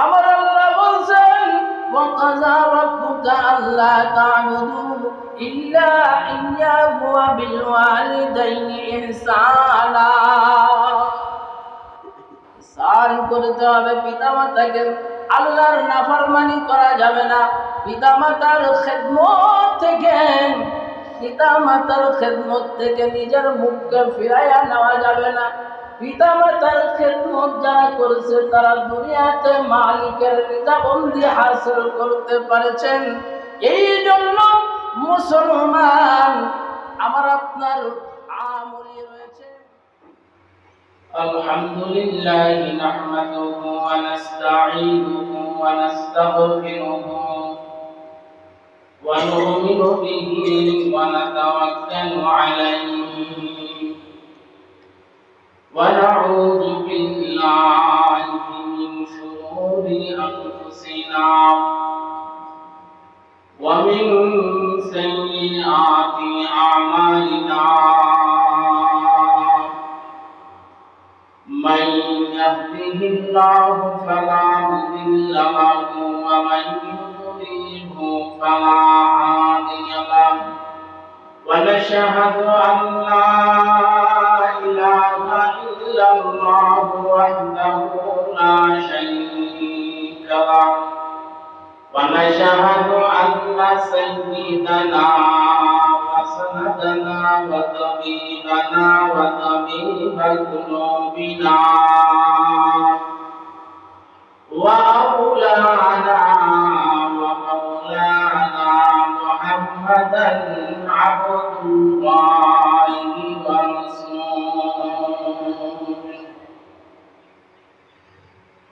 আমার আল্লাহ বলছেন ওয়াকাযা রাব্বুকা আল্লা তা'বুদু ইল্লা ইয়্যাহু ওয়া বিল ওয়ালিদাইনি ইহসানা। ইহসান করতে হবে পিতামাতাকে, আল্লাহর নাফরমানি করা যাবে না। পিতামাতার খেদমত থেকে নিজের মুখকে ফিরাইয়া নেওয়া যাবে না। পিতামাতার খেদমত যারা করেছে তারা দুনিয়াতে মালিকের রিজাবন্দি হাসিল করতে পারেছেন। এই জন্য মুসলমান আমার আপনার আমলি রয়েছে। আলহামদুলিল্লাহি নাহমাদুহু ওয়া নাস্তাঈনুহু ওয়া নাস্তাগফিরুহু ওয়া নু'মিনু বিহি ওয়া নাতাওয়াক্কালু আলাইহি ওয়া নাউযু বিল্লাহি মিন শুরুরি আনফুসিনা ওয়া মিন সাইয়্যাতি আ'মালিনা। من يهده الله فلا مضل له ومن يضلله فلا هادي له ونشهد أن لا إله إلا الله وحده لا شريك له ونشهد أن سيدنا وسندنا وطبيبنا وطبيب قلوبنا وأولانا ومولانا محمدا عبد الله ورسوله.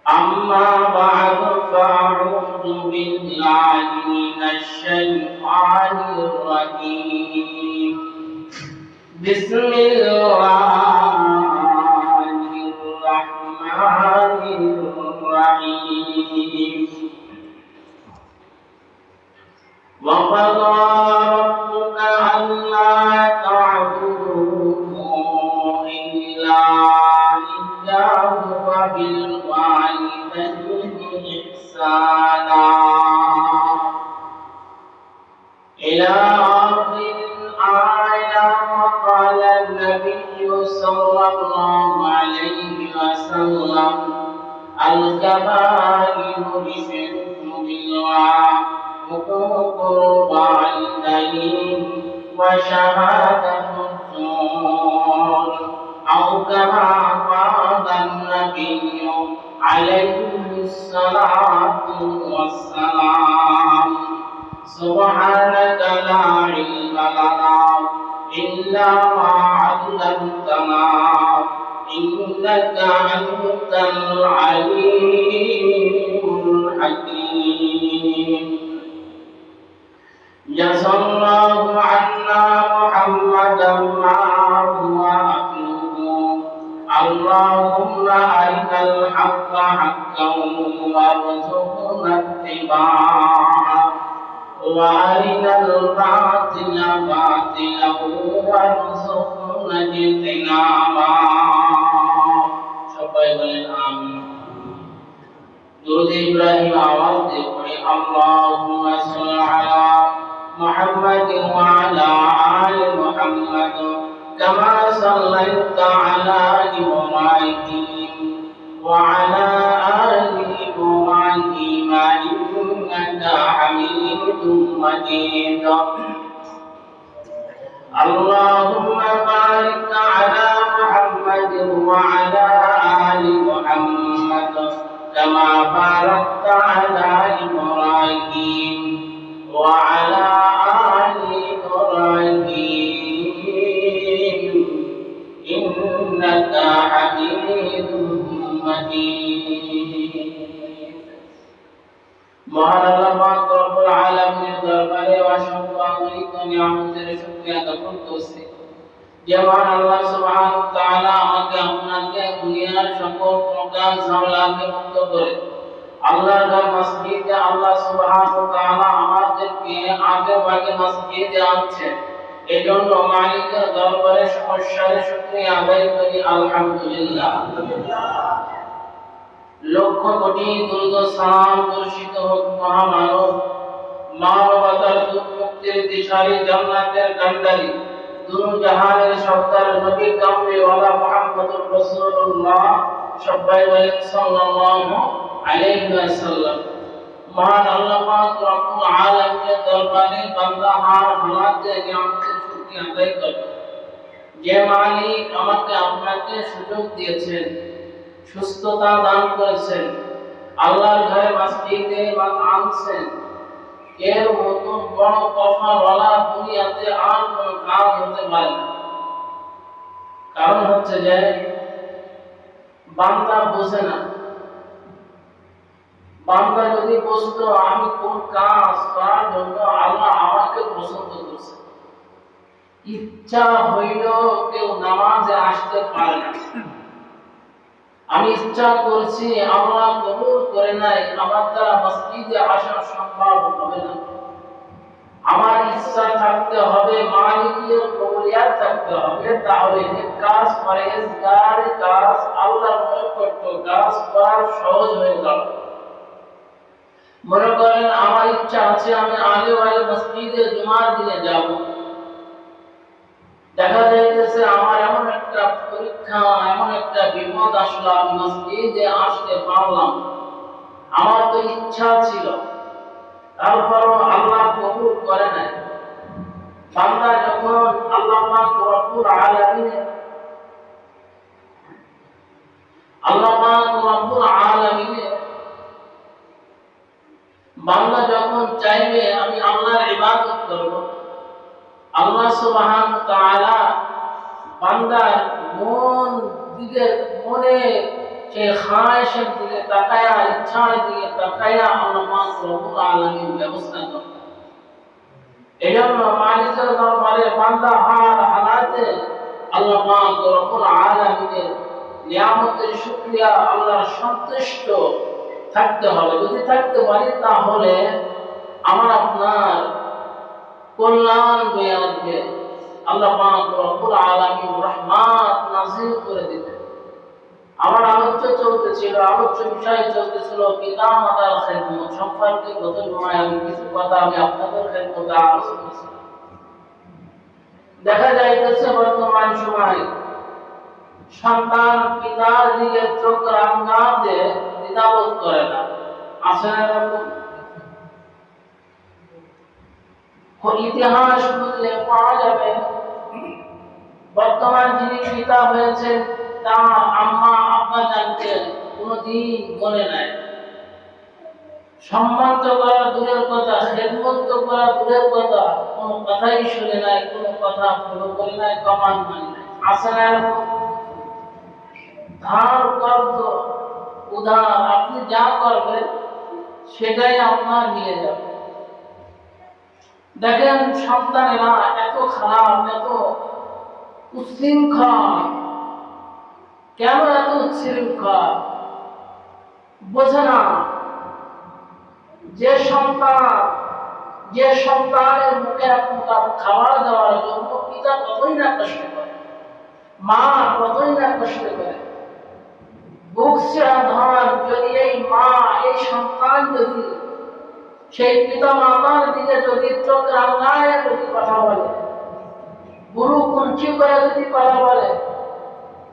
أما بعد فأعوذ بالله من الشيطان الرجيم. بسم الله الرحمن الرحيم. وقضى ربك ألا تعبدوا إلا إياه وبالوالدين إحسانا إلى آخر الآية. وقال النبي صلى الله عليه وسلم الكبائر الشرك بالله حقوق الوالدين وشهادة الزور أو كما قال النبي عليه الصلاة والسلام. سبحانك لا علم لنا إلا ما علمتنا إنك أنت العليم الحكيم. جزا الله عنا محمدا ما هو أهله. اللهم أرنا الحق حقا وارزقنا اتباعه وأرنا الباطل باطلا وارزقنا اجتنابه. সবাই বলেন আমিন। দুরূদ ইব্রাহিম আওয়াজ দিয়ে পড়ি আল্লাহুম্মা সাল্লি আলা মুহাম্মাদ ওয়া আলা আলি মুহাম্মাদ কামা সাল্লাইতা আলা ইব্রাহিম ওয়া আলা আলি ইব্রাহিম ইন্নাকা হামিদুম মাজিদ. اللهم بارك على محمد وعلى آل محمد كما باركت على إبراهيم وعلى آل إبراهيم إنك حميد مجيد. মহান আল্লাহ পাক রব্বুল আলামিনের দরবারে অসংখ্য অগণিত নিয়ামতের শুকরিয়া জ্ঞাপন করছি। যেমন আল্লাহ সুবহানাহু ওয়া তাআলা আমাকে আপনাকে দুনিয়ার সকল প্রকার ঝামেলাকে মুক্ত করে আল্লাহর ঘর মসজিদে আল্লাহ সুবহানাহু ওয়া তাআলা আমাদেরকে আগে ভাগে মসজিদে আনছে। এজন্য মালিকের দরবারে সমস্যার শুকরিয়া আদায় করি আলহামদুলিল্লাহ। লক্ষ কোটি দুরূদ সালাম বর্ষিত হোক মহামানব মানবতার দুঃখ মুক্তির দিশারি জান্নাতের কান্ডারি দুনু জাহানের সরদার নবী কামলিওয়ালা মুহাম্মদুর রাসূলুল্লাহ সবাই বলেন সাল্লাল্লাহু আলাইহি ওয়াসাল্লাম। মহান আল্লাহ পাক রব্বুল আলামিনের দরবারে বান্দা হার হালাতে কিয়ামতের শুকরিয়া আদায় করে। যে মালিক আমাকে আপনাকে সুযোগ দিয়েছেন, সুস্থতা দান করেছেন, আল্লাহর ঘরে মসজিদে আনছেন, এর মতো বড় কফাওয়ালা দুনিয়াতে আর কোনো কাজ হতে পারে না। কারণ হচ্ছে যে বান্দা বোঝে না। বান্দা যদি বুঝতো আমি কোন কাজ করার জন্য আল্লাহ আমাকে পছন্দ করছে, ইচ্ছা হইল কেউ নামাজে আসতে পারে না, আমি ইচ্ছা করছি আল্লাহ কবুল করে নাই, আমার দ্বারা মসজিদে আসা সম্ভব হবে না। আমার ইচ্ছা থাকতে হবে, মালিকের কবুলিয়াত থাকতে হবে, তাহলে কাজ পরহেজগার কাজ আল্লাহর নৈকট্য কাজ করা সহজ হয়ে যাবে। মনে করেন আমার ইচ্ছা আছে আমি আগে মসজিদে জুমার দিনে যাব, দেখা যাইতেছে আমার এমন একটা পরীক্ষা এমন একটা বিপদ আসলো, আমি মসজিদে আসতে পারলাম, আমার তো ইচ্ছা ছিল, তারপরও আল্লাহ কবুল করে নাই। বান্দা যখন আল্লাহ পাক রব্বুল আলামিনের বান্দা যখন চাইবে আমি আল্লাহর ইবাদত করব, আল্লাহ সুবহানাহু ওয়া তাআলা বান্দার মনে সেই খায়েশের দিকে তাকায়া, ইচ্ছার দিকে তাকায়া আল্লাহ পাক রব্বুল আলামিন ব্যবস্থা করেন। এজন্য মালিকের দরবারে বান্দা হার হালাতে আল্লাহ পাক রব্বুল আলামিনের নিয়ামতের শুকরিয়া, আল্লাহর সন্তুষ্ট থাকতে হবে। যদি থাকতে পারি তাহলে আমার আপনার কল্যাণ বয়ে আনবে, আল্লাহ পাক রব্বুল আলামিন রহমত নাযিল করে দিবেন। আমার আলোচ্য বিষয় চলতেছিল পিতা মাতার খেদমত সম্পর্কে। গত জুমায় আমি কিছু কথা আপনাদের খেদমতে আলোচনা করেছি। দেখা যাইতেছে বর্তমান সময়ে সন্তান পিতার দিকে চোখ রাঙাতে দ্বিধাবোধ করে না, আছে না এরকম? ইতিহাস খুঁজলে পাওয়া যাবে বর্তমান যিনি পিতা হয়েছেন তার আম্মা আব্বা জানতে কোনদিন বলে নাই। সম্মান তো করা দূরের কথা, খেদমত তো করা দূরের কথা, কোনো কথাই শুনে নাই, কোনো কথা ফলো করে নাই, কমান মানে নাই, আছে না এরকম? ধার কর্জ উধার, আপনি যা করবেন সেটাই আপনার নিয়ে যাবে। দেখেন সন্তানেরা এত খারাপ, এত উচ্ছৃঙ্খল, কেন এত উচ্ছৃঙ্খল বোঝে না। যে সন্তানের মুখে এক মুঠা খাবার দেওয়ার জন্য পিতা কতই না কষ্ট করে, মা কতই না কষ্ট করে, বুক ছেড়া ধন যদি এই মা এই সন্তান যদি সেই পিতা মাতার দিকে যদি চোখ রাঙায় যদি কথা বলে, গুরু কুঞ্চি করে যদি কথা বলে,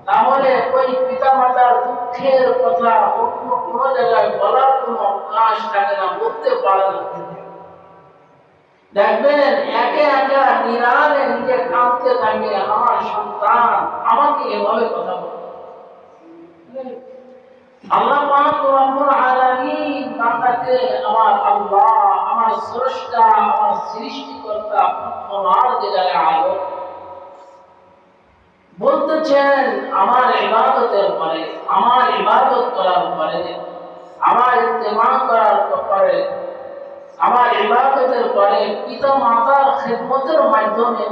তাহলে ওই পিতা মাতার দুঃখের কথা অন্য কোনো জায়গায় বলার কোনো অবকাশ থাকে না, বলতে পারে না। দেখবেন একে একে নিরালে নিজে কাঁদতে থাকে, আমার সন্তান আমাকে এভাবে কথা বলে। আল্লাহ পাক রব্বুল আলামিন বান্দাকে আমার আল্লাহ, আমার স্রষ্টা, আমার সৃষ্টিকর্তা পরওয়ারদিগারে আলম বলতেছেন আমার ইবাদতের পরে, আমার ইবাদত করার পরে, আমার ইত্তেমা করার পরে, আমার ইবাদতের পরে পিতা মাতার খেদমতের মাধ্যমে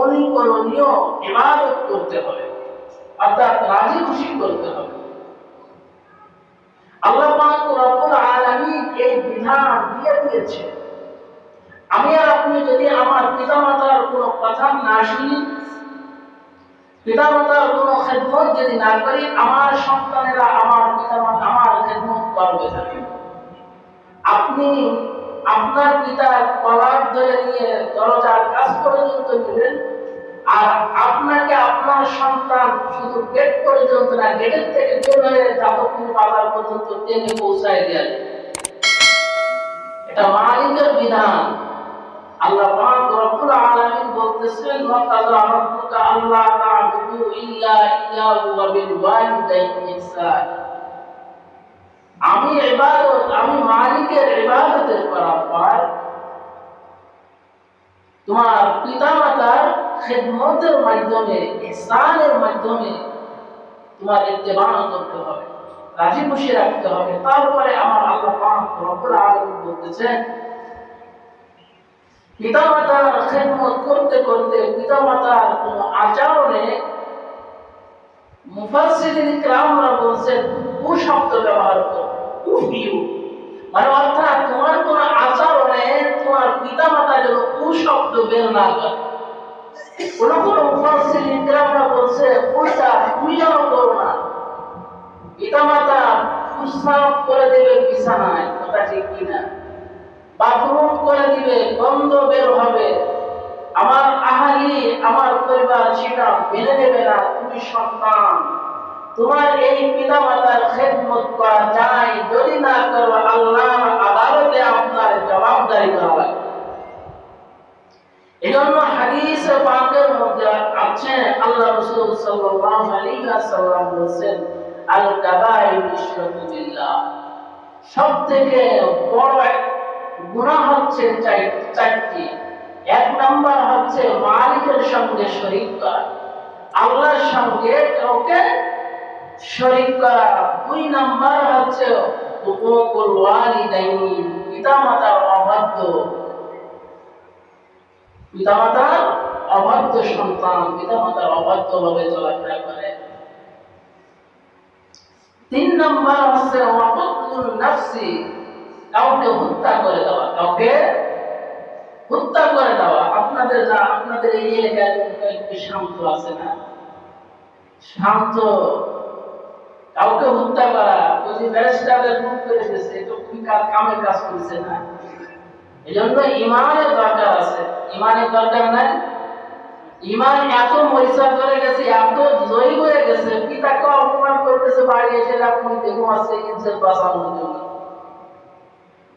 অনুকরণীয় ইবাদত করতে হবে, অর্থাৎ রাজি খুশি করতে হবে। আল্লাহ পাক রব্বুল আলামিন এই বিধান দিয়ে দিয়েছে। আমি আর আপনি যদি আমার পিতা মাতার কোনো কথা না শুনি, পিতামাতার কোনো খেদমত যদি না করি, আমার সন্তানেরা আমার পিতামাতা আমার খেদমত করবে না। আপনি আপনার পিতার কলার ধরে নিয়ে দরজার কাছ পর্যন্ত নেবেন, আর আপনাকে আপনার সন্তান শুধু গেট পর্যন্ত না, গেটের থেকে বের হয়ে যাবতীয় বাজার পর্যন্ত টেনে পৌঁছায় দেন। এটা মালিকের বিধান। আল্লাহ পাক রব্বুল আলামিন বলতেছেন, ওয়া কাযা রাব্বুকা আল্লা তা'বুদু ইল্লা ইয়্যাহু ওয়া বিল ওয়ালিদাইনি ইহসান। আমি মালিকের ইবাদতের করার পর তোমার পিতামাতার খেদমতের মাধ্যমে, ইহসানের মাধ্যমে তোমার ইত্তেবা করতে হবে, রাজি খুশি রাখতে হবে। তারপরে আমার আল্লাহ পাক রব্বুল আলামিন বলতেছেন, পিতামাতার খেদমত করতে করতে পিতামাতার কোন আচরণে মুফাসসিরিন কিরামরা বলছেন কুশব্দ ব্যবহার করো, কুফিউ, মানে অর্থাৎ তোমার কোন আচরণে তোমার পিতামাতা যেন কুশব্দ বের না করে। কোন কোন মুফাসসিরিন কিরামরা বলছে উল্টা, তুমি যেন করো না। পিতামাতা প্রস্রাব করে দেবে বিছানায়, কথা ঠিক কিনা, বাথরুম করে দিবে, গন্ধ বের হবে, আমার আহালি আমার পরিবার সেটা মেনে নেবে না। তুমি সন্তান, তোমার এই পিতামাতার খেদমত করা যায়, যদি না করো আল্লাহর আদালতে আপনার জবাবদারি করা লাগবে। এজন্য হাদিসে পাকের মধ্যে আছে, আল্লাহ রাসূল সাল্লাল্লাহু আলাইহি ওয়াসাল্লাম বলেছেন, আল কাবাইরু ইশরাকু বিল্লাহ, সবথেকে বড় গুনাহ হচ্ছে চারটি। এক নাম্বার হচ্ছে মালিকের সঙ্গে শরীক করা, আল্লাহর সঙ্গে কাউকে শরীক করা। দুই নাম্বার হচ্ছে হুকুকুল ওয়ালিদাইনি, পিতামাতার অবাধ্য, পিতামাতার অবাধ্য সন্তান পিতামাতার অবাধ্যভাবে চলাফেরা করে। তিন নাম্বার হচ্ছে ওয়াকুতুন নাফসি, কাউকে হত্যা করে দেওয়া, কাউকে হত্যা করে দেওয়া। আপনাদের এই এলাকায় একটু শান্ত আছে না? শান্ত, কাউকে হত্যা করা, ওই যে ব্যারিস্টারের মুখ করে দিয়েছে, এটা খুবই কামের কাজ করছে না। এই জন্য ইমানের দরকার আছে। ইমানের দরকার নাই? ইমান এত মরিচা করে গেছে, এত জয়ী হয়ে গেছে, পিতাকে অপমান করতেছে, বাড়ি এসে আপনি দেখুন আসছে ইজ্জত বাঁচানোর জন্য।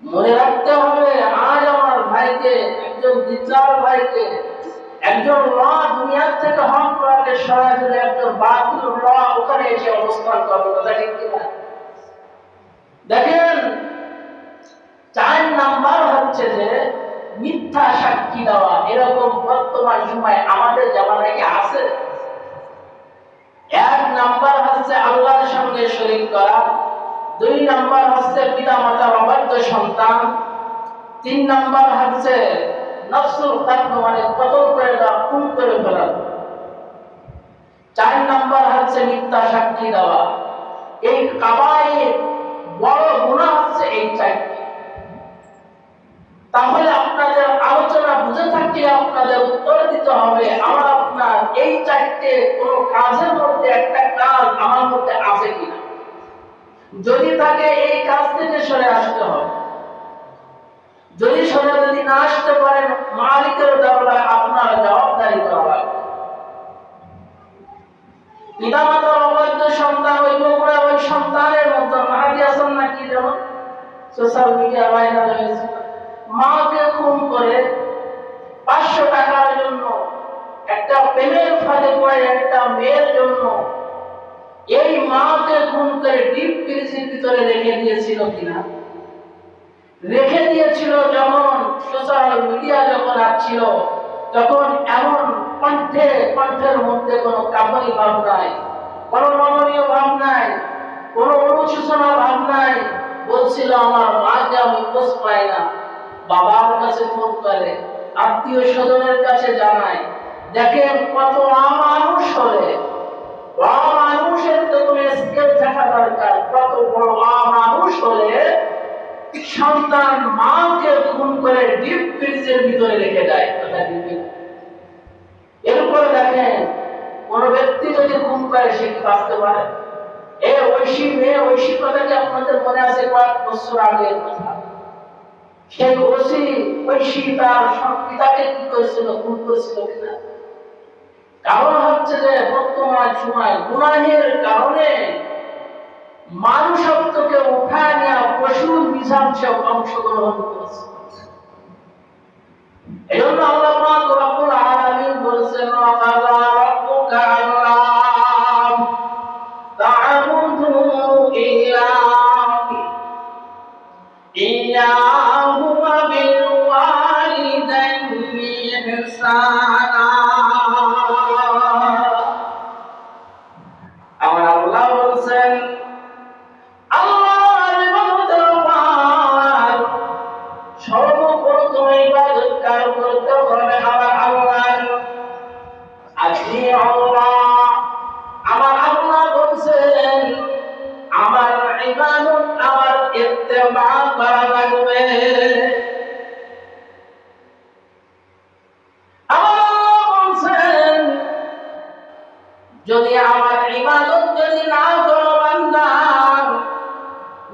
মনে রাখতে হবে, আজ আমার ভাইকে, একজন দিনদার ভাইকে, একজন ল দুনিয়ার থেকে হক করাকে সরাসরি একজন বাতিল ল ওখানে এসে অবস্থান করবে, কথা ঠিক কিনা? দেখেন, 4 নাম্বার হচ্ছে যে মিথ্যা সাক্ষী দেওয়া। এরকম বর্তমান সময় আমাদের জামানায় কি আছে? 1 নাম্বার হচ্ছে আল্লাহর সঙ্গে শরীক করা, 2 নাম্বার হচ্ছে পিতামাতার অবাধ্য সন্তান, 3 নাম্বার হচ্ছে নফসুল কাতল, মানে কতল করে দেওয়া, খুন করে ফেলা, 4 নাম্বার হচ্ছে মিথ্যা সাক্ষী দেওয়া। এই কাবায়ের বড় গুনাহ হচ্ছে এই 4টি। তাহলে আপনাদের আলোচনা বুঝে থাকলে আপনাদের উত্তর দিতে হবে, আমার আপনার এই 4টে কোন কাজের মধ্যে একটা কাজ আমার মধ্যে আছে কিনা। যদি থাকে এই কাজ থেকে সরে আসতে হবে। যদি না আসতে পারেন, মালিকের দরবারে আপনার জবাবদারি করা লাগবে। পিতামাতার অবাধ্য সন্তান, ওই বগুড়া ওই সন্তানের মতো মাহাদি হাসান নাকি যেমন সোশ্যাল মিডিয়া ভাইরাল হয়েছে, মাকে খুন করে 500 টাকার জন্য, একটা প্রেমের ফাঁদে পড়ে একটা মেয়ের জন্য এই মাকে খুন করে ডিপ ফ্রিজের ভিতরে রেখে দিয়েছিল কিনা? রেখে দিয়েছিল। যখন সোশ্যাল মিডিয়া যখন আসছিল, তখন এমন কণ্ঠের মধ্যে কোনো কাপড়ি ভাব নাই, কোনো নমনীয় ভাব নাই, কোনো অনুশোচনা ভাব নাই। বলছিল আমার মাকে আমি খোঁজ পাই না, বাবার কাছে ফোন করে, আত্মীয় স্বজনের কাছে জানায়। দেখেন কত অমানুষ হলে, অমানুষের তো কোনো স্কেল থাকা দরকার, কত বড় অমানুষ হলে সন্তান মাকে খুন করে ডিপ ফ্রিজের ভিতরে রেখে দেয়, কথা ঠিক। এরপরে দেখেন কোন ব্যক্তি ব্যক্তি যদি খুন করে সে কি বাঁচতে পারে? এই ঐশী মেয়ে, ঐশী কথাটি আপনাদের মনে আছে কয়েক বছর আগের কথা। সেই ঐশী তার পিতাকে কি করেছিল, খুন করেছিল কিনা? কারণ হচ্ছে যে বর্তমান সময় গুনাহের কারণে মানুষত্বকে উঠায় নেওয়া পশুর মীমাংসায় অংশগ্রহণ করেছে। এই জন্য আল্লাহ পাক রব্বুল আলামিন বলেছেন, ওয়া কাযা রাব্বুকা আল্লা তা'বুদু ইয়্যাহু ওয়া বিল ওয়ালিদাইনি ইহসানা। আমার আল্লাহ বলেছেন, আল্লাহর ইবাদতের পর সর্বপ্রথম ইবাদত কার করতে হবে? আমার আল্লাহর। আপনি আল্লাহ, আমার আল্লাহ বলছেন আমার ইবাদত, আমার ইত্তেবা করা লাগবে। আমার আল্লাহ বলছেন যদি আমার ইবাদত যদি না করো বান্দা,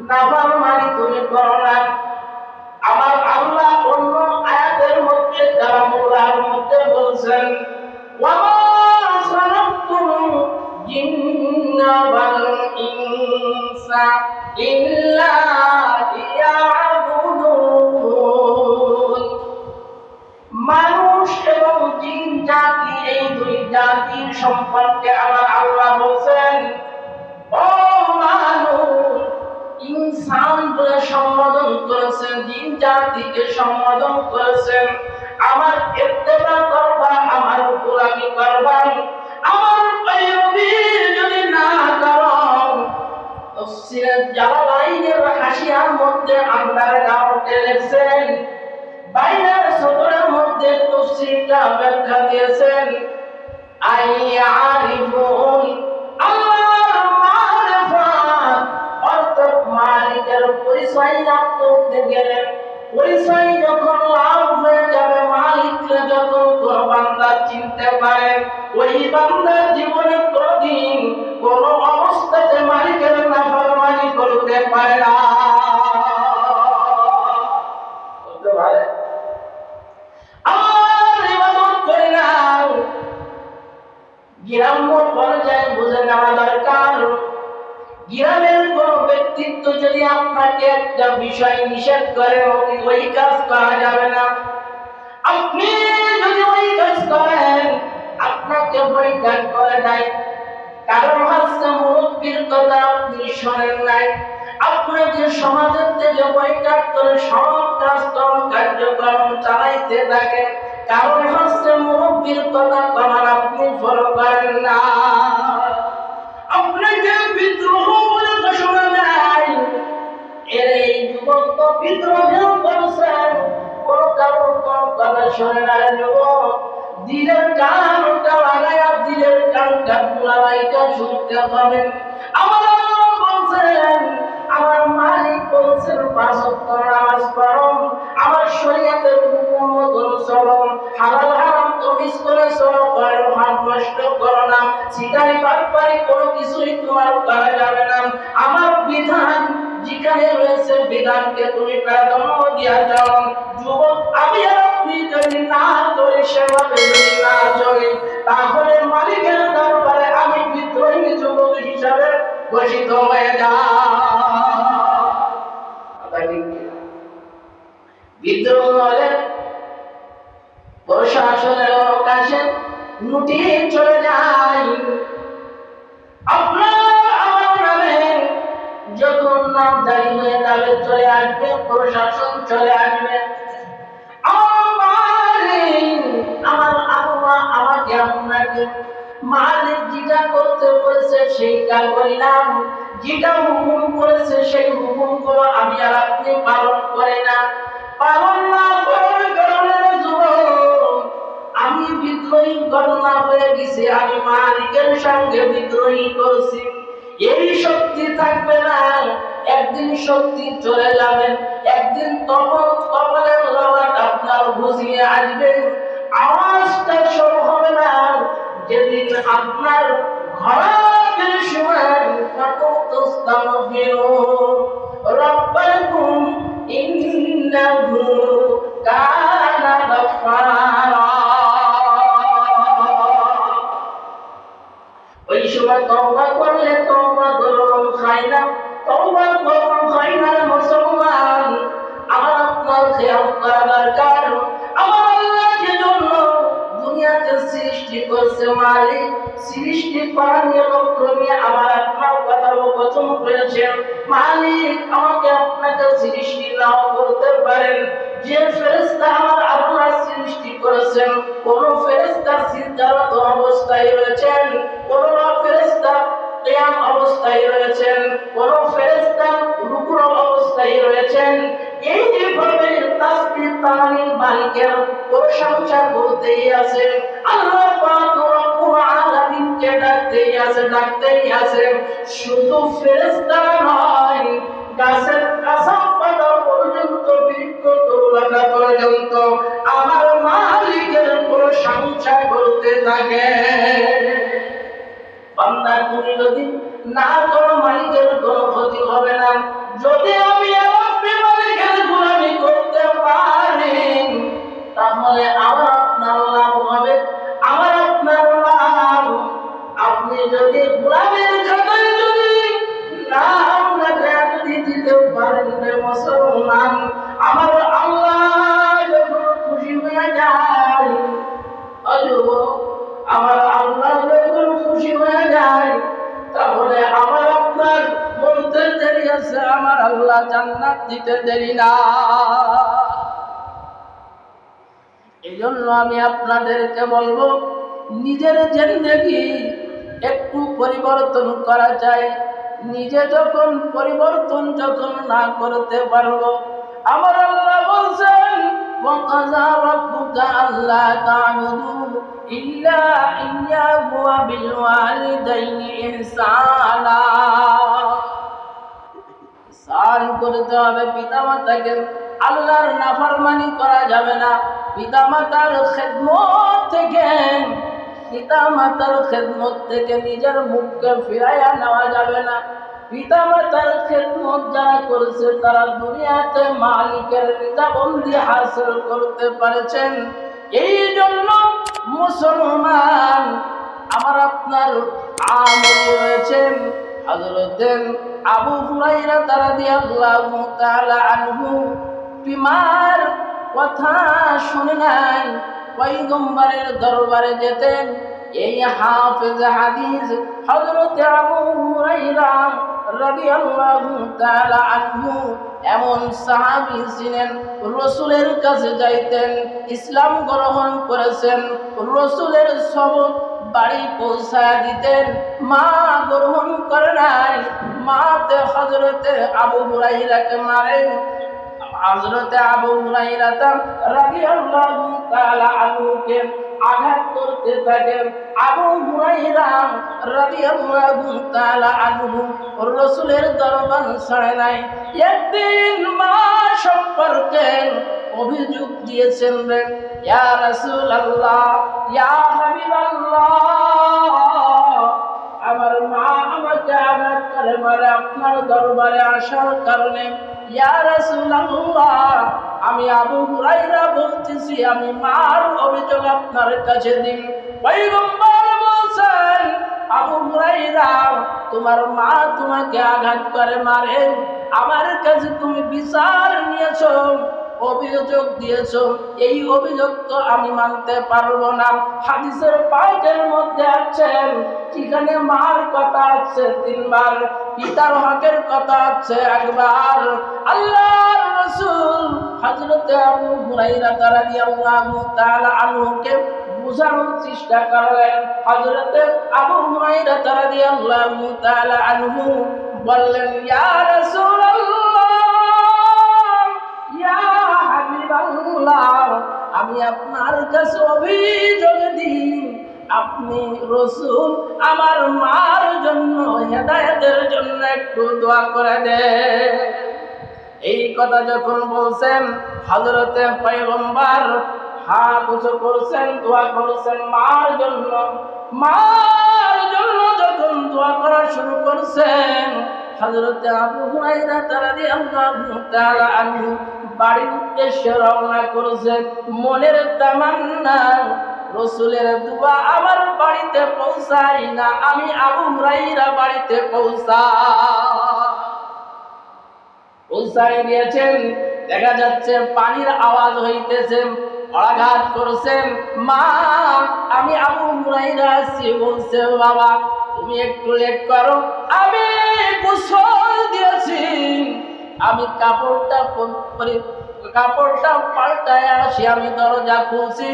নাফরমানি তুমি করো না। আমার আল্লাহ অন্য আয়াতের মধ্যে কালামুল্লাহর মধ্যে বলছেন, ওয়া মা খালাকতুল জিন্না ওয়াল ইনসা ইল্লা লিয়াবুদুন। মানুষ এবং জিন জাতি, এই দুই জাতির সম্পর্কে আমার আল্লাহ বলছেন, ও মানুষ, ইনসান বলে সম্বোধন করেছেন, জিন জাতিকে সম্বোধন করেছেন, আমার ইত্তেবা করবা, আমার গোলামি করবা, আমার পয়গম্বর যদি না করো। তাফসীরে জালালাইনের হাসিয়ার মধ্যে আল্লাহর নামটি লিখছেন, বাইরের সদরের মধ্যে তাফসীরটা ব্যাখ্যা দিয়েছেন, আইয়ারিফুন আল্লাহর মারিফাত, অর্থাৎ মালিকের পরিচয় লাভ করতে গেলে, পরিচয় যখন লাভ হয়ে যাবে, মালিককে যখন কোন বান্দা চিনতে পারে, ওই বান্দার জীবনে কোনদিন কোন অবস্থাতে মালিকের নাফরমানি করতে পারে না। বলতে পারে আমার ইবাদত করে না। গ্রাম্য পর্যায়ে বুঝে নেওয়া দরকার, গ্রামের কোন ব্যক্তিত্ব যদি আপনাকে একটা বিষয় নিষেধ করে, ওই কাজ করা যাবে না। আপনি যদি ওই কাজ করেন, আপনাকে বৈঠক করে নাই, কারণ হচ্ছে মুরব্বীর কথা আপনি শোনেন নাই, আপনাকে সমাজের থেকে বৈঠক করে সব কাজকর্ম কার্যক্রম চালাইতে থাকে, কারণ হচ্ছে মুরব্বীর কথা কমান আপনি ফলো করেন না। আপনাকে বিদ্রোহ বলে ঘোষণা দেয়, এর এই যুবক তো বিদ্রোহ করছেন, কোন কারণ কোন কথা শোনে না। যুবক দিলের কানটা লাগাইয়া, দিলের কানটা লাগাইয়া শুনতে পাবেন। আমার আল্লাহ বলছেন, আমার মালিক বলছেন, 5 ওয়াক্ত নামাজ পড়ো, আমার শরীয়তের হুকুম মতো চলো, হালাল হারাম তমিজ করে চলো, কারো হাত নষ্ট করো না, সিটারি বাটপারি কোনো কিছুই তোমার করা যাবে না। আমার বিধান যেখানে রয়েছে, বিধানকে তুমি প্রাধান্য দিয়া যাও। যুবক, আমি আর আপনি যদি না করি, সেভাবে যদি না চলি, তাহলে মালিকের দরবারে আমি বিদ্রোহী যুবক হিসাবে ঘোষিত হয়ে যাই। বিদ্রোহ হলে প্রশাসনের লোক আসে, নোটিশ চলে যায়, আপনার আমার নামে যখন নামজারি হয়ে যাবে, চলে আসবে, প্রশাসন চলে আসবে। আমার আল্লাহ আমাকে আপনাকে মালিক যেটা করতে বলেছে সেইটা করিলাম, যেটা হুকুম করেছে সেই হুকুম গুলো আমি আর আপনি পালন করে না, পালন না করার কারণে যুবক আমি বিদ্রোহী ঘটনা হয়ে গেছি, আমি মালিকের সঙ্গে বিদ্রোহী করছি। এই শক্তি থাকবে না, একদিন শক্তি চলে যাবে, একদিন তখন কপালের ললাট আপনার বুঝিয়ে আসবে, আওয়াজটা শুরু হবে না। যেদিন আপনার হারাতের সময় ফাকুস্তাগফিরু রাব্বাকুম ইন্নাহু কানা গাফফারা। ওই সময় তওবা করলে তওবা গরম খায় না, তওবা গরম খায় না মুসলমান। আমার আপনার খেয়াল করা দরকার। আমার আল্লাহ যে জন্য দুনিয়াতে সৃষ্টি করছে মালিক, সৃষ্টি করার নিয়মক্রমে আমার আপনার কথা বচন করেছেন। মালিক আমাকে আপনাকে সৃষ্টি নাও করতে পারেন। যে ফেরেশতা আমার আল্লাহ সৃষ্টি করেছেন, কোন ফেরেশতা সিজদারত অবস্থায় রয়েছেন, কোন ফেরেশতা কিয়াম অবস্থায় রয়েছেন, কোন ফেরেশতা রুকুর অবস্থায় রয়েছেন। এই যেভাবে তাসবিহ তাহলিল মালিকের প্রশংসা করতেই আছে, আল্লাহ পাক রব্বুল আলামিনকে ডাকতেই আছে। শুধু ফেরেশতা নয়, গাছের কাঁচা পাতা পর্যন্ত, বৃক্ষ তরুলতা পর্যন্ত আমার মালিকের প্রশংসা করতে থাকে। বান্দা তুমি যদি না করো, মালিকের কোনো ক্ষতি হবে না। যদি আমি মালিকের গোলামি করতে পারি, তাহলে আমার আপনার লাভ হবে, আমার আপনার লাভ। আপনি যদি গোলামের খাতায় যদি নাম লেখা যদি দিতে পারেন রে মুসলমান, আমার আল্লাহ যখন খুশি হয়ে যায়, আমার আল্লাহ যখন খুশি হয়ে যায়, তাহলে আমার আপনার বলতে দেরি আছে, আমার আল্লাহ জান্নাত দিতে দেরি না। এই জন্য আমি আপনাদেরকে বলবো, নিজের জিন্দেগি একটু পরিবর্তন করা যায়। নিজে যখন পরিবর্তন না করতে পারবো, আমার আল্লাহ বলছেন ওয়াকাযা রাব্বুকা আল্লা তা'বুদু ইল্লা ইয়্যাহু ওয়া বিল ওয়ালিদাইনি ইহসানা। ইহসান করতে হবে পিতামাতাকে, আল্লাহর নাফরমানি করা যাবে না। পিতামাতার খেদমত থেকে নিজের মুখকে ফিরাইয়া নেওয়া যাবে না। পিতামাতার খেদমত যারা করেছে, তারা দুনিয়াতে মালিকের রিজাবন্দি হাসিল করতে পারেছেন। এই জন্য মুসলমান, আমার আপনার আমল রয়েছেন হযরত আবু হুরায়রা রাদিয়াল্লাহু তাআলা আনহু বিমার কথা শুনে নাই, পয়গম্বরের দরবারে যেতেন। এই হাফেজ হাদিস হযরত আবু হুরায়রা রাদিয়াল্লাহু তাআলা আনহু এমন সাহাবী ছিলেন, রাসূলের কাছে যাইতেন, ইসলাম গ্রহণ করেছেন, রাসূলের সবক বাড়ি পৌঁছায় দিতেন। মা গ্রহণ করে নাই, মাতে হযরত আবু হুরায়রাকে মারেন। হযরত আবু হুরায়রা রাদিয়াল্লাহু তাআলা আনহুকে আঘাত করতে থাকেন। আবু হুরায়রা রাদিয়াল্লাহু তাআলা আনহু রাসূলের দরবার ছাড়ে নাই। একদিন মা সম্পর্কে অভিযোগ দিয়েছেন, ইয়া রাসূলুল্লাহ, ইয়া হাবিবাল্লাহ, আমার মা আমাকে আঘাত করে মারে আপনার দরবারে আসার কারণে। ইয়া রাসূলুল্লাহ, আমি আবু হুরায়রা বলতেছি, আমি মার অভিযোগ আপনার কাছে দিন। পয়গম্বর বলছেন, আবু হুরায়রা, তোমার মা তোমাকে আঘাত করে মারে, আমার কাছে তুমি বিচার নিয়েছো, অভিযোগ দিয়েছো, এই অভিযোগ তো আমি মানতে পারবো না। হাদিসের পাকের মধ্যে আছে, যেখানে মার কথা আছে 3 বার, পিতার হকের কথা আছে 1 বার। আল্লাহর রাসূল হযরত আবু হুরায়রা রাদিয়াল্লাহু তাআলা আনহুকে বুঝানোর চেষ্টা করলেন। হযরত আবু হুরায়রা রাদিয়াল্লাহু তাআলা আনহু বললেন, ইয়া রাসূলুল্লাহ, ইয়া হাবিবাল্লাহ, আমি আপনার কাছে অভিযোগ দিই, আপনি রাসূল আমার মার জন্য, হেদায়েতের জন্য একটু দোয়া করে দেন। এই কথা যখন বলছেন, হযরতে পয়গম্বর হাত উঁচু করছেন, দোয়া করছেন মার জন্য। যখন দোয়া করা শুরু করছেন। হযরত আবু হুরায়রা রাদিয়াল্লাহু তাআলা আনহু বাড়ির উদ্দেশ্যে রওনা করেছেন। মনের তামান্না রাসূলের দোয়া আমার বাড়িতে পৌঁছায় না, আমি আবু হুরায়রা বাড়িতে পৌঁছায় গিয়েছেন। দেখা যাচ্ছে পানির আওয়াজ হইতেছে, আঘাত করছেন। মা, আমি আবু হুরায়রা আছি। বলছে, বাবা তুমি একটু লেট করো, আমি গোসল দিয়েছি, আমি কাপড়টা পাল্টায় আসি। আমি দরজা খুলছি,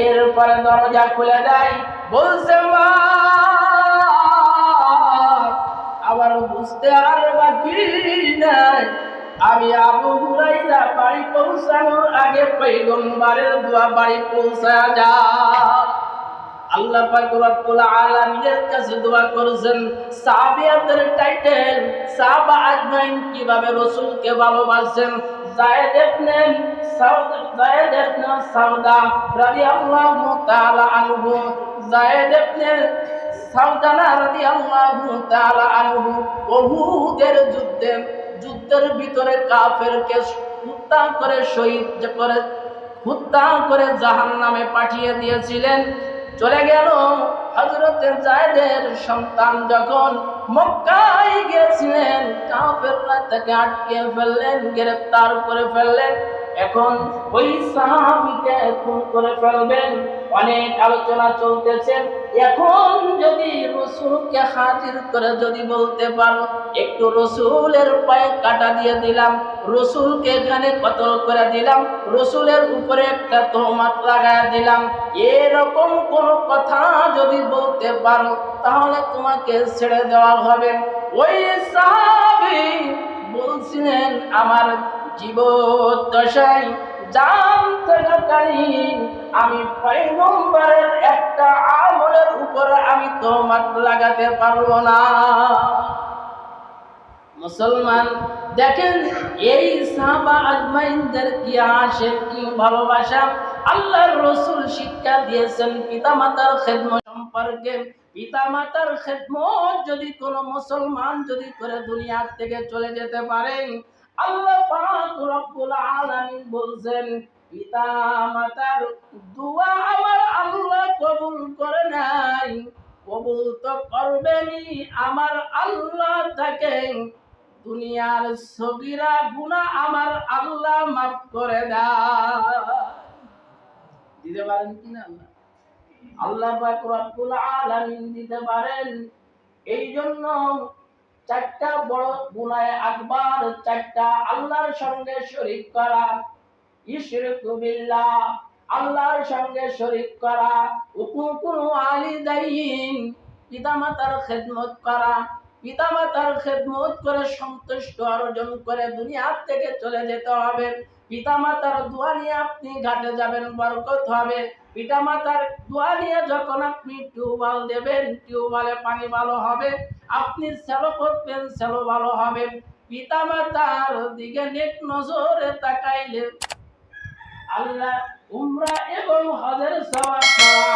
এরপরে দরজা খুলে দেয়। বলছে, মা আবার বুঝতে আর বাকি নাই, আমি আবু হুরায়রা বাড়ি পৌঁছানোর আগে পয়গম্বরের দোয়া বাড়ি পৌঁছা যায়। আল্লাহ পাক রব্বুল আলামিনের কাছে দোয়া করেছেন। সাহাবিয়াদের টাইটেল সাহাবা আজমাইন কিভাবে রাসূলকে ভালোবাসেন। যায়েদ ইবনে সাউদা রাদিয়াল্লাহু তাআলা আনহু, যায়েদ ইবনে সাউদানা রাদিয়াল্লাহু তাআলা আনহু যুদ্ধের ভিতরে কাফেরকে হত্যা করে জাহান্নামে পাঠিয়ে দিয়েছিলেন। চলে গেল। হযরতে যায়েদের সন্তান যখন মক্কায় গিয়েছিলেন, কাফেররা তাকে আটকে ফেললেন, গ্রেফতার করে ফেললেন। এখন ওই সাহাবীকে খুন করে ফেলবেন। অনেক আলোচনা চলতেছে। এখন যদি রাসূলকে হাজির করে যদি বলতে পারো, একটু রাসূলের পায়ে কাটা দিয়ে দিলাম, রাসূলকে এখানে কতল করে দিলাম, রাসূলের উপরে একটা তহমত লাগায় দিলাম, এরকম কোন কথা যদি বলতে পারো তাহলে তোমাকে ছেড়ে দেওয়া হবে। ওই সাহাবী বলছিলেন, আমার জীবদ্দশায় জান থাকাকালীন আমি পয়গম্বরের একটা আমলের উপরে আমি তহমত লাগাতে পারবো না। মুসলমান দেখেন, এই সাহাবা আজমাইনদের কি আসে, কি ভালোবাসা। আল্লাহর রাসূল শিক্ষা দিয়েছেন পিতামাতার খেদমত সম্পর্কে। পিতামাতার খেদমত যদি কোনো মুসলমান যদি করে দুনিয়া থেকে চলে যেতে পারেন, আল্লাহ পাক রব্বুল আলামিন বলছেন, পিতামাতার দোয়া আমার আল্লাহ কবুল করে নাই, কবুল তো করবেনই। আমার আল্লাহ তাকে দুনিয়ার সগীরা গুনাহ আমার আল্লাহ মাফ করে দিতে পারেন কিনা? আল্লাহ পাক রব্বুল আলামিন দিতে পারেন। এই জন্য চারটা বড় গুনাহ আকবার, চারটা আল্লাহর সঙ্গে শরীক করা, ইশরিকু বিল্লাহ, আল্লাহর সঙ্গে শরীক করা, উকুকুল ওয়ালিদাইন, পিতামাতার খেদমত করা, পিতামাতার খেদমত করে সন্তুষ্ট অর্জন করে দুনিয়া থেকে চলে যেতে হবে। পিতামাতার দোয়া নিয়ে আপনি ঘাটে যাবেন, বরকত হবে। পিতামাতার দোয়া নিয়ে যখন আপনি টিউবওয়েল দেবেন, টিউবওয়েলে পানি ভালো হবে। আপনি সেলো করবেন, সেলো ভালো হবে। পিতামাতার দিকে নেক নজরে তাকাইলে আল্লাহ উমরা এবং হজের সওয়াব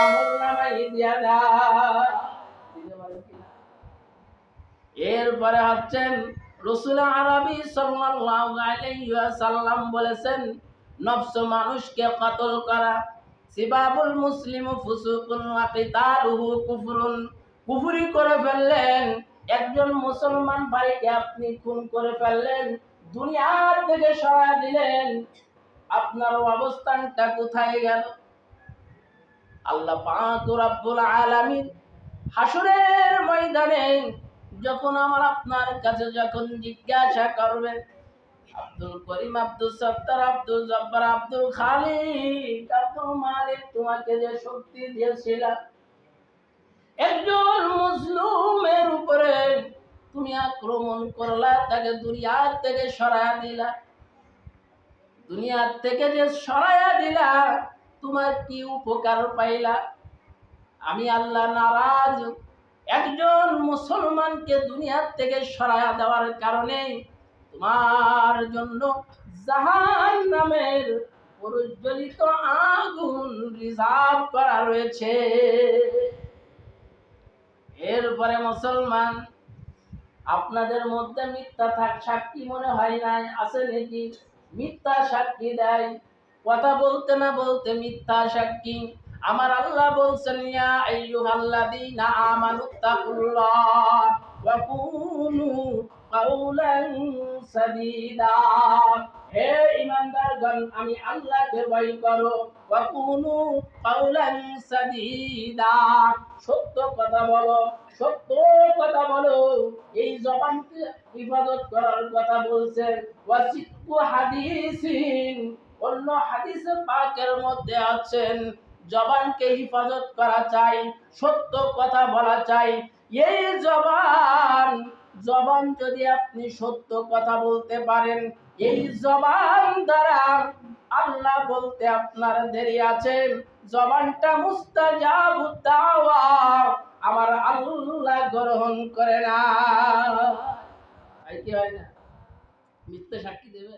আমলনামায় দিয়া দেয়। এরপরে হচ্ছেন রাসূল আরবি সাল্লাল্লাহু আলাইহি ওয়াসাল্লাম বলেছেন, নফস মানুষকে কতল করা, সিবাবুল মুসলিমু ফুসুকুন ওয়া কিতালুহু কুফরুন, কুফরি করে ফেললেন। একজন মুসলমান ভাইকে আপনি খুন করে ফেললেন, দুনিয়া থেকে সরায় দিলেন, আপনার অবস্থানটা কোথায় গেল? আল্লাহ পাক রব্বুল আলামিন হাসরের ময়দানে যখন আমার আপনার কাছে যখন জিজ্ঞাসা করবে, আব্দুল করিম, আব্দুল সত্তার, আব্দুল জব্বার, আব্দুল খালিক, আব্দুল মালিক, তোমাকে যে শক্তি দিয়েছিলাম, একজন মুসলিমের উপরে তুমি আক্রমণ করলা, তাকে দুনিয়া থেকে সরায়া দিলা, দুনিয়া থেকে যে সরায়া দিলা, তোমার কি উপকার পাইলা? আমি আল্লাহ নারাজ। একজন মুসলমানকে দুনিয়া থেকে সরায়া দেওয়ার কারণে তোমার জন্য জাহান্নামের প্রজ্বলিত আগুন রিজার্ভ করা রয়েছে। এরপরে মুসলমান, আপনাদের মধ্যে মিথ্যা সাক্ষী মনে হয় নাই, আছে নাকি? মিথ্যা সাক্ষী দেয়, কথা বলতে না বলতে মিথ্যা সাক্ষী। আমার আল্লাহ বলছেন, ইয়া আইয়ুহাল্লাযীনা আমানুত্তাকুল্লাহ ওয়া কুনু কাওলান সাদীদা। হে ঈমানদারগণ, আমি আল্লাহকে ভয় করো। ওয়া কুনু কাওলান সাদীদা, সত্য কথা বলো, সত্য কথা বলো। এই জবানকে হিফাজত করার কথা বলছেন। ওয়াসিদকু হাদিসিন, অন্য হাদিসে পাকের মধ্যে আছেন জবানকে হিফাজত করা চাই, সত্য কথা বলা চাই। এই জবান, জবান যদি আপনি সত্য কথা বলতে পারেন, এই জবান দ্বারা আল্লাহ বলতে আপনার দেরি আছে, জবানটা মুস্তাজাবুদ দাওয়া, আমার আল্লাহ গ্রহণ করে না। কি হয় না? মিথ্যা সাক্ষী দেবে।